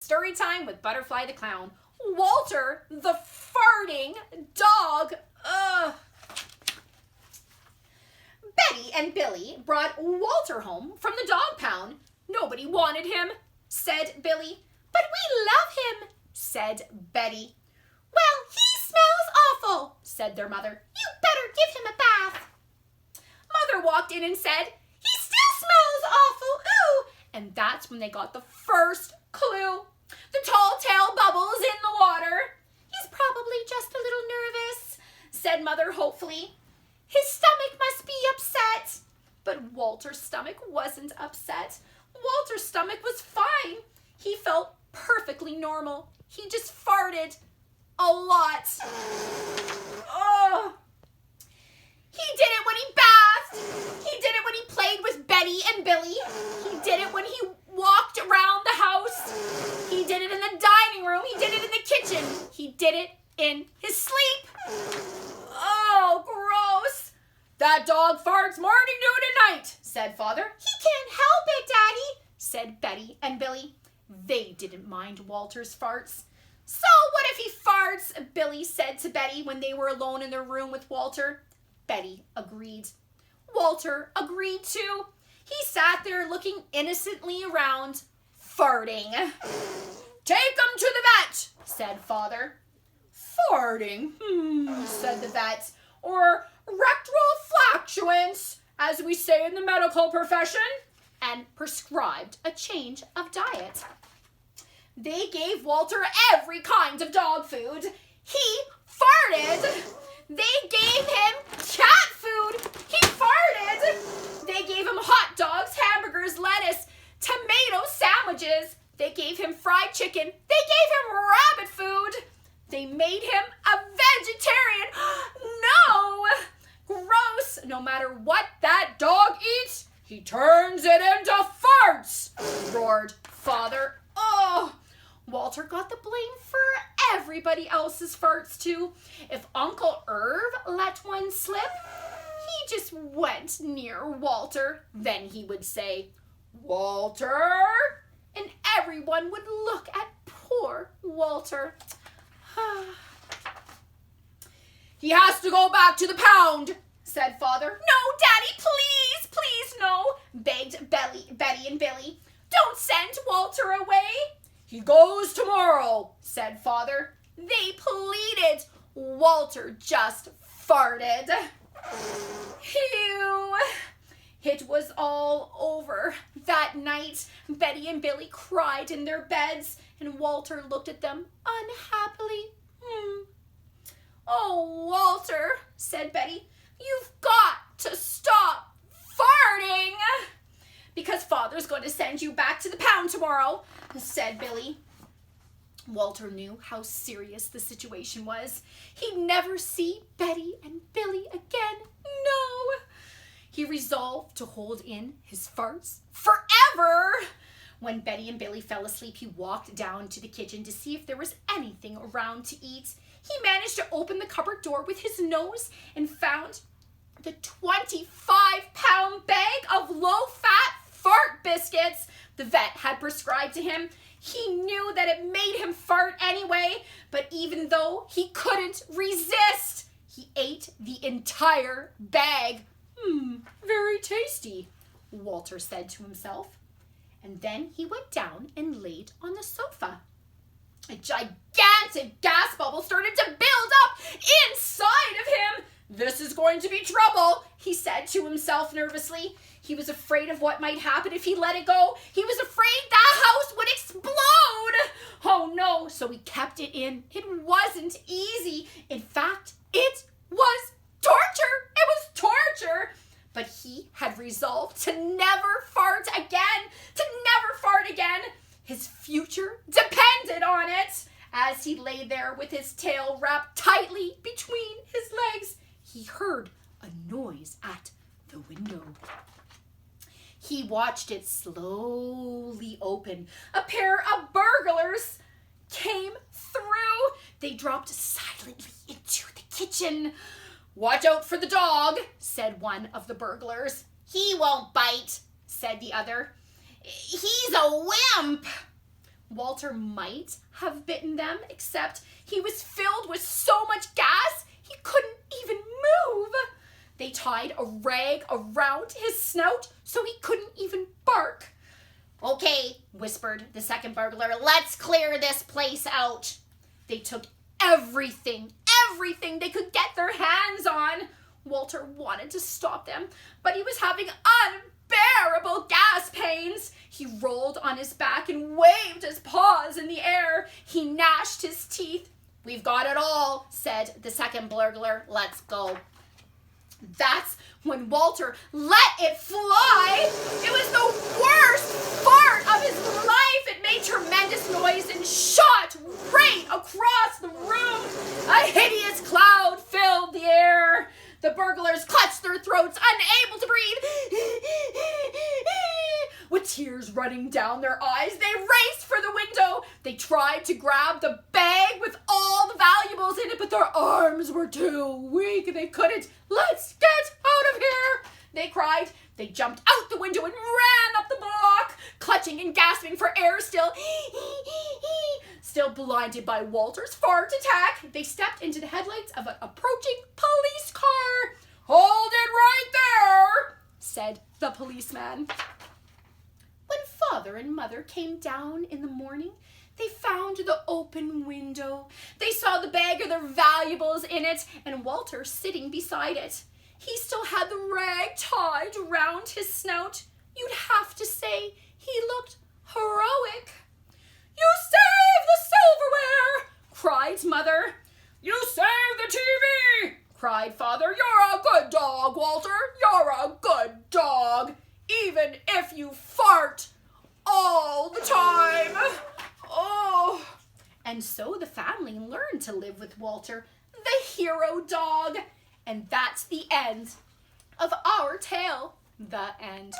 Story time with Butterfly the Clown. Walter the farting dog. Ugh. Betty and Billy brought Walter home from the dog pound. Nobody wanted him, said Billy. But we love him, said Betty. Well, he smells awful, said their mother. You better give him a bath. Mother walked in and said, he still smells awful, ooh. And that's when they got the first clue. The tall tale bubbles in the water. He's probably just a little nervous, said Mother hopefully. His stomach must be upset. But Walter's stomach wasn't upset. Walter's stomach was fine. He felt perfectly normal. He just farted a lot. Oh. He did it when he bathed. He did it when he played with Betty and Billy. He did it when he walked around the house. He did it in the dining room. He did it in the kitchen. He did it in his sleep. Oh, gross. That dog farts morning, noon, and night, said Father. He can't help it, Daddy, said Betty and Billy. They didn't mind Walter's farts. So what if he farts? Billy said to Betty when they were alone in their room with Walter. Betty agreed. Walter agreed too. He sat there looking innocently around, farting. Take him to the vet, said Father. Farting, said the vet, or rectal flatulence, as we say in the medical profession, and prescribed a change of diet. They gave Walter every kind of dog food. He farted. They gave him cat food. He farted. They gave him hot dogs, hamburgers, lettuce, tomato sandwiches. They gave him fried chicken. They gave him rabbit food. They made him a vegetarian. No! Gross. No matter what that dog eats, he turns it into farts, roared Father. Oh! Walter got the blame for everybody else's farts too. If Uncle Irv let one slip, he just went near Walter. Then he would say, Walter, and everyone would look at poor Walter. He has to go back to the pound, said Father. No, Daddy, please, please, no, begged Betty and Billy. Don't send Walter away. He goes tomorrow, said Father. They pleaded. Walter just farted. Phew. It was all over. That night, Betty and Billy cried in their beds, and Walter looked at them unhappily. Oh, Walter, said Betty, you've got to stop farting. Because Father's going to send you back to the pound tomorrow, said Billy. Walter knew how serious the situation was. He'd never see Betty and Billy again. No. He resolved to hold in his farts forever. When Betty and Billy fell asleep, he walked down to the kitchen to see if there was anything around to eat. He managed to open the cupboard door with his nose and found the 25-pound bag of low-fat fart biscuits the vet had prescribed to him. He knew that it made him fart anyway, but even though he couldn't resist, he ate the entire bag. Very tasty, Walter said to himself. And then he went down and laid on the sofa. A gigantic gas bubble started to build up inside of him. This is going to be trouble, he said to himself nervously. He was afraid of what might happen if he let it go. He was afraid that house would explode. Oh no, so he kept it in. It wasn't easy. In fact, it was torture. It was torture. But he had resolved to never fart again. To never fart again. His future depended on it. As he lay there with his tail wrapped tightly between his legs, he heard a noise at the window. He watched it slowly open. A pair of burglars came through. They dropped silently into the kitchen. Watch out for the dog, said one of the burglars. He won't bite, said the other. He's a wimp. Walter might have bitten them, except he was filled with so much gas he couldn't even move. They tied a rag around his snout so he couldn't even bark. "Okay," whispered the second burglar, "let's clear this place out." They took everything they could get their hands on. Walter wanted to stop them, but he was having unbearable gas pains. He rolled on his back and waved his paws in the air. He gnashed his teeth. "We've got it all," said the second burglar. "Let's go." That's when Walter let it fly. It was the worst fart of his life. It made tremendous noise and shot right across the room. A hideous cloud filled the air. The burglars clutched their throats, unable to breathe. With tears running down their eyes, they raced for the window. They tried to grab the bag with all the valuables in it, but their arms were too weak. They couldn't. "Let's get out of here," they cried. They jumped out the window and ran up the block, clutching and gasping for air still. Still blinded by Walter's fart attack, they stepped into the headlights of an approaching police car. "Hold it right there," said the policeman. When Father and Mother came down in the morning, they found the open window. They saw the bag of their valuables in it and Walter sitting beside it. He still had the rag tied around his snout. You'd have to say he looked heroic. "You saved the silverware!" cried Mother. "You saved the TV!" cried Father. "You're a good dog, Walter. You're a good dog, even if you fart all the time." Oh. And so the family learned to live with Walter, the hero dog. And that's the end of our tale. The end.